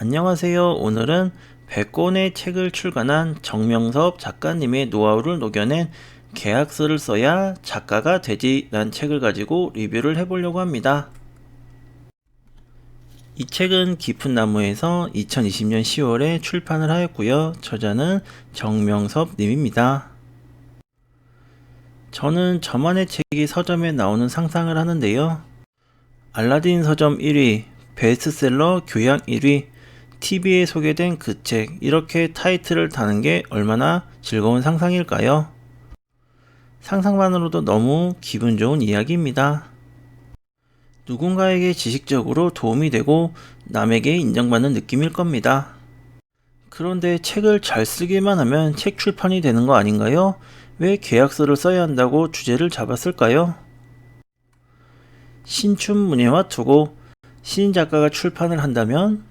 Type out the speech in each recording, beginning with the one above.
안녕하세요. 오늘은 100권의 책을 출간한 정명섭 작가님의 노하우를 녹여낸 계약서를 써야 작가가 되지 란 책을 가지고 리뷰를 해보려고 합니다. 이 책은 깊은 나무에서 2020년 10월에 출판을 하였고요. 저자는 정명섭 님입니다. 저는 저만의 책이 서점에 나오는 상상을 하는데요. 알라딘 서점 1위, 베스트셀러 교양 1위, TV에 소개된 그 책, 이렇게 타이틀을 다는 게 얼마나 즐거운 상상일까요? 상상만으로도 너무 기분 좋은 이야기입니다. 누군가에게 지식적으로 도움이 되고 남에게 인정받는 느낌일 겁니다. 그런데 책을 잘 쓰기만 하면 책 출판이 되는 거 아닌가요? 왜 계약서를 써야 한다고 주제를 잡았을까요? 신춘문예와 두고 신인 작가가 출판을 한다면?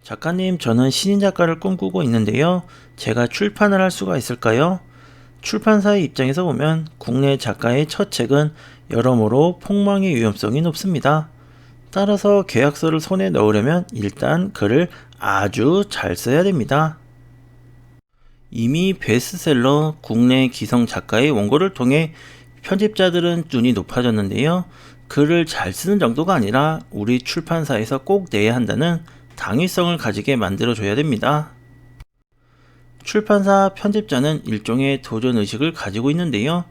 작가님, 저는 신인 작가를 꿈꾸고 있는데요. 제가 출판을 할 수가 있을까요? 출판사의 입장에서 보면 국내 작가의 첫 책은 여러모로 폭망의 위험성이 높습니다. 따라서 계약서를 손에 넣으려면 일단 글을 아주 잘 써야 됩니다. 이미 베스트셀러 국내 기성 작가의 원고를 통해 편집자들은 눈이 높아졌는데요. 글을 잘 쓰는 정도가 아니라 우리 출판사에서 꼭 내야 한다는 당위성을 가지게 만들어줘야 됩니다. 출판사 편집자는 일종의 도전의식을 가지고 있는데요.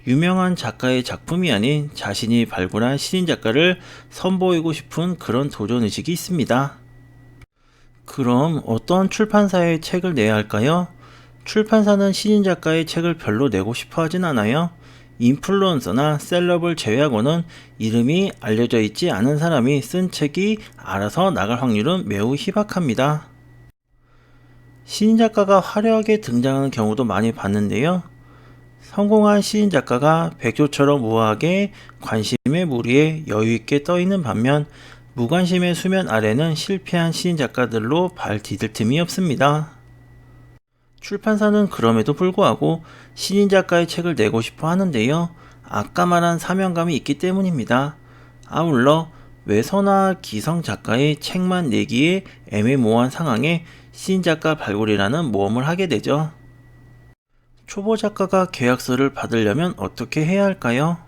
유명한 작가의 작품이 아닌 자신이 발굴한 신인 작가를 선보이고 싶은 그런 도전의식이 있습니다. 그럼 어떤 출판사의 책을 내야 할까요? 출판사는 신인 작가의 책을 별로 내고 싶어 하진 않아요. 인플루언서나 셀럽을 제외하고는 이름이 알려져 있지 않은 사람이 쓴 책이 알아서 나갈 확률은 매우 희박합니다. 신인 작가가 화려하게 등장하는 경우도 많이 봤는데요. 성공한 신인 작가가 백조처럼 우아하게 관심의 무리에 여유있게 떠있는 반면 무관심의 수면 아래는 실패한 신인 작가들로 발 디딜 틈이 없습니다. 출판사는 그럼에도 불구하고 신인 작가의 책을 내고 싶어 하는데요. 아까 말한 사명감이 있기 때문입니다. 아울러 외서나 기성 작가의 책만 내기에 애매모호한 상황에 신인 작가 발굴이라는 모험을 하게 되죠. 초보 작가가 계약서를 받으려면 어떻게 해야 할까요?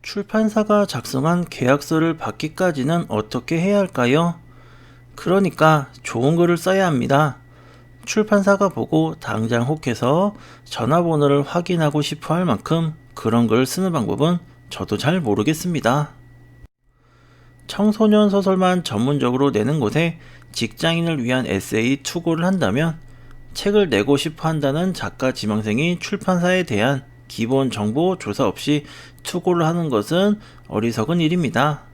출판사가 작성한 계약서를 받기까지는 어떻게 해야 할까요? 그러니까 좋은 글을 써야 합니다. 출판사가 보고 당장 혹해서 전화번호를 확인하고 싶어 할 만큼 그런 글을 쓰는 방법은 저도 잘 모르겠습니다. 청소년 소설만 전문적으로 내는 곳에 직장인을 위한 에세이 투고를 한다면 책을 내고 싶어 한다는 작가 지망생이 출판사에 대한 기본 정보 조사 없이 투고를 하는 것은 어리석은 일입니다.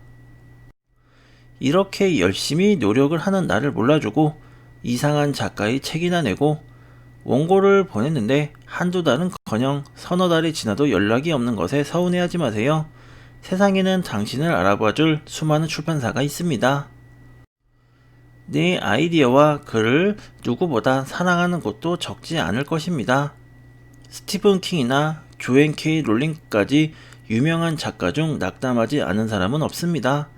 이렇게 열심히 노력을 하는 나를 몰라주고 이상한 작가의 책이나 내고 원고를 보냈는데 한두 달은커녕 서너 달이 지나도 연락이 없는 것에 서운해하지 마세요. 세상에는 당신을 알아봐줄 수많은 출판사가 있습니다. 내 아이디어와 글을 누구보다 사랑하는 곳도 적지 않을 것입니다. 스티븐 킹이나 조앤 K 롤링까지 유명한 작가 중 낙담하지 않은 사람은 없습니다.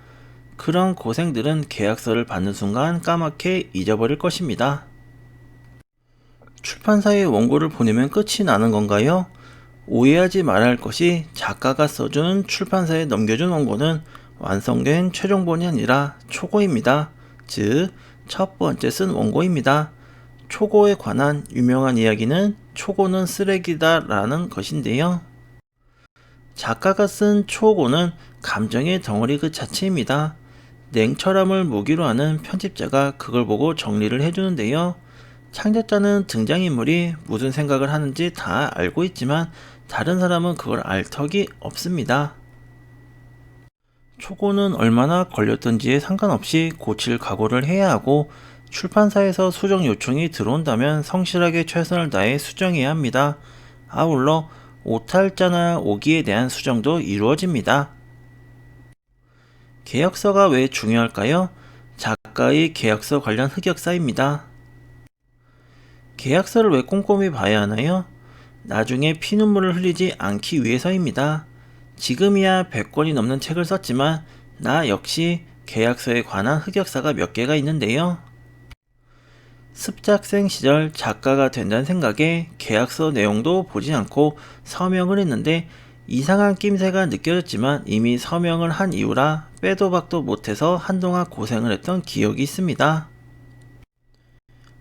그런 고생들은 계약서를 받는 순간 까맣게 잊어버릴 것입니다. 출판사에 원고를 보내면 끝이 나는 건가요? 오해하지 말아야 할 것이 작가가 써준 출판사에 넘겨준 원고는 완성된 최종본이 아니라 초고입니다. 즉, 첫 번째 쓴 원고입니다. 초고에 관한 유명한 이야기는 초고는 쓰레기다 라는 것인데요. 작가가 쓴 초고는 감정의 덩어리 그 자체입니다. 냉철함을 무기로 하는 편집자가 그걸 보고 정리를 해주는데요. 창작자는 등장인물이 무슨 생각을 하는지 다 알고 있지만 다른 사람은 그걸 알 턱이 없습니다. 초고는 얼마나 걸렸던지에 상관없이 고칠 각오를 해야 하고 출판사에서 수정 요청이 들어온다면 성실하게 최선을 다해 수정해야 합니다. 아울러 오탈자나 오기에 대한 수정도 이루어집니다. 계약서가 왜 중요할까요? 작가의 계약서 관련 흑역사입니다. 계약서를 왜 꼼꼼히 봐야 하나요? 나중에 피눈물을 흘리지 않기 위해서입니다. 지금이야 100권이 넘는 책을 썼지만 나 역시 계약서에 관한 흑역사가 몇 개가 있는데요. 습작생 시절 작가가 된다는 생각에 계약서 내용도 보지 않고 서명을 했는데 이상한 낌새가 느껴졌지만 이미 서명을 한 이후라 빼도 박도 못해서 한동안 고생을 했던 기억이 있습니다.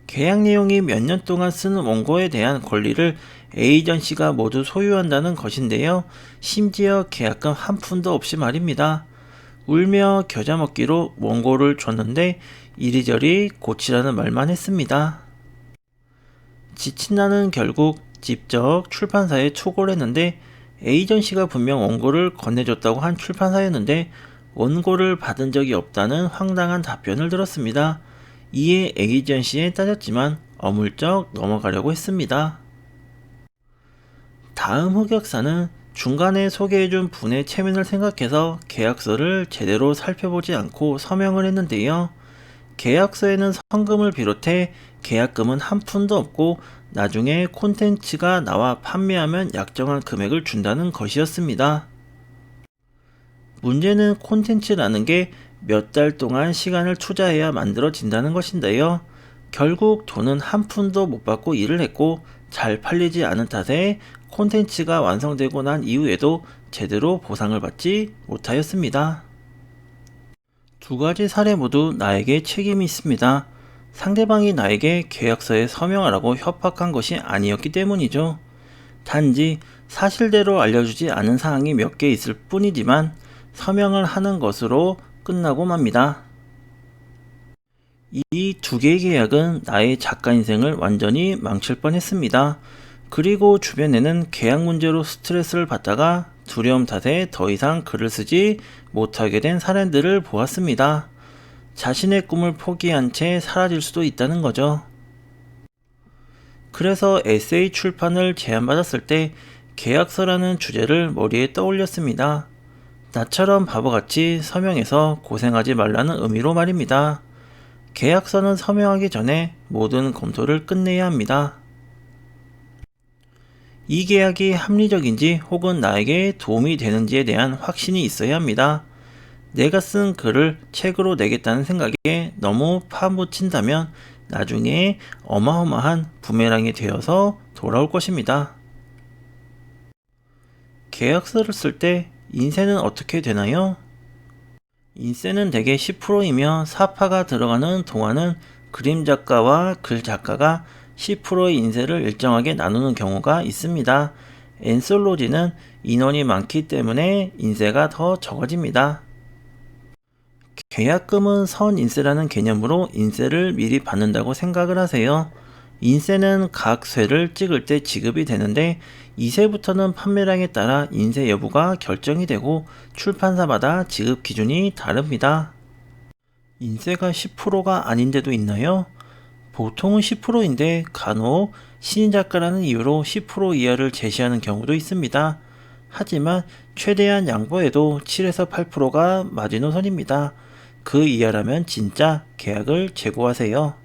계약 내용이 몇 년 동안 쓴 원고에 대한 권리를 에이전시가 모두 소유한다는 것인데요. 심지어 계약금 한 푼도 없이 말입니다. 울며 겨자 먹기로 원고를 줬는데 이리저리 고치라는 말만 했습니다. 지친 나는 결국 직접 출판사에 초고를 했는데 에이전시가 분명 원고를 건네줬다고 한 출판사였는데 원고를 받은 적이 없다는 황당한 답변을 들었습니다. 이에 에이전시에 따졌지만 어물쩍 넘어가려고 했습니다. 다음 흑역사는 중간에 소개해준 분의 체면을 생각해서 계약서를 제대로 살펴보지 않고 서명을 했는데요. 계약서에는 성금을 비롯해 계약금은 한 푼도 없고 나중에 콘텐츠가 나와 판매하면 약정한 금액을 준다는 것이었습니다. 문제는 콘텐츠라는 게 몇 달 동안 시간을 투자해야 만들어진다는 것인데요. 결국 돈은 한 푼도 못 받고 일을 했고 잘 팔리지 않은 탓에 콘텐츠가 완성되고 난 이후에도 제대로 보상을 받지 못하였습니다. 두 가지 사례 모두 나에게 책임이 있습니다. 상대방이 나에게 계약서에 서명하라고 협박한 것이 아니었기 때문이죠. 단지 사실대로 알려주지 않은 사항이 몇 개 있을 뿐이지만 서명을 하는 것으로 끝나고 맙니다. 이 두 개의 계약은 나의 작가 인생을 완전히 망칠 뻔했습니다. 그리고 주변에는 계약 문제로 스트레스를 받다가 두려움 탓에 더 이상 글을 쓰지 못하게 된 사람들을 보았습니다. 자신의 꿈을 포기한 채 사라질 수도 있다는 거죠. 그래서 에세이 출판을 제안받았을 때 계약서라는 주제를 머리에 떠올렸습니다. 나처럼 바보같이 서명해서 고생하지 말라는 의미로 말입니다. 계약서는 서명하기 전에 모든 검토를 끝내야 합니다. 이 계약이 합리적인지 혹은 나에게 도움이 되는지에 대한 확신이 있어야 합니다. 내가 쓴 글을 책으로 내겠다는 생각에 너무 파묻힌다면 나중에 어마어마한 부메랑이 되어서 돌아올 것입니다. 계약서를 쓸 때 인쇄는 어떻게 되나요? 인쇄는 대개 10%이며 사파가 들어가는 동안은 그림 작가와 글 작가가 10%의 인쇄를 일정하게 나누는 경우가 있습니다. 엔솔로지는 인원이 많기 때문에 인쇄가 더 적어집니다. 계약금은 선인쇄라는 개념으로 인쇄를 미리 받는다고 생각을 하세요. 인쇄는 각 쇄를 찍을 때 지급이 되는데 2쇄부터는 판매량에 따라 인쇄 여부가 결정이 되고 출판사마다 지급 기준이 다릅니다. 인쇄가 10%가 아닌 데도 있나요? 보통은 10%인데 간혹 신인작가라는 이유로 10% 이하를 제시하는 경우도 있습니다. 하지만 최대한 양보해도 7에서 8%가 마지노선입니다. 그 이하라면 진짜 계약을 재고하세요.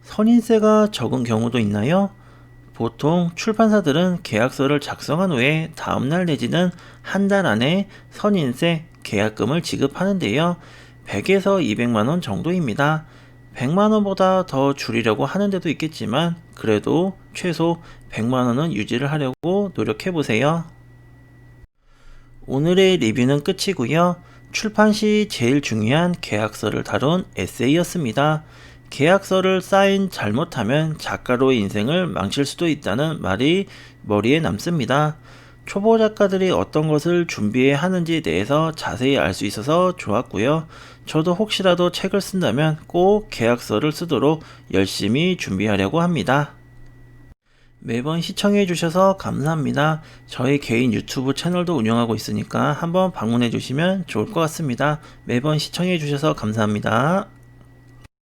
선인세가 적은 경우도 있나요? 보통 출판사들은 계약서를 작성한 후에 다음날 내지는 한 달 안에 선인세 계약금을 지급하는데요. 100에서 200만원 정도입니다. 100만원보다 더 줄이려고 하는 데도 있겠지만 그래도 최소 100만원은 유지를 하려고 노력해보세요. 오늘의 리뷰는 끝이고요. 출판 시 제일 중요한 계약서를 다룬 에세이였습니다. 계약서를 사인 잘못하면 작가로의 인생을 망칠 수도 있다는 말이 머리에 남습니다. 초보 작가들이 어떤 것을 준비해야 하는지에 대해서 자세히 알 수 있어서 좋았고요. 저도 혹시라도 책을 쓴다면 꼭 계약서를 쓰도록 열심히 준비하려고 합니다. 매번 시청해 주셔서 감사합니다. 저희 개인 유튜브 채널도 운영하고 있으니까 한번 방문해 주시면 좋을 것 같습니다. 매번 시청해 주셔서 감사합니다.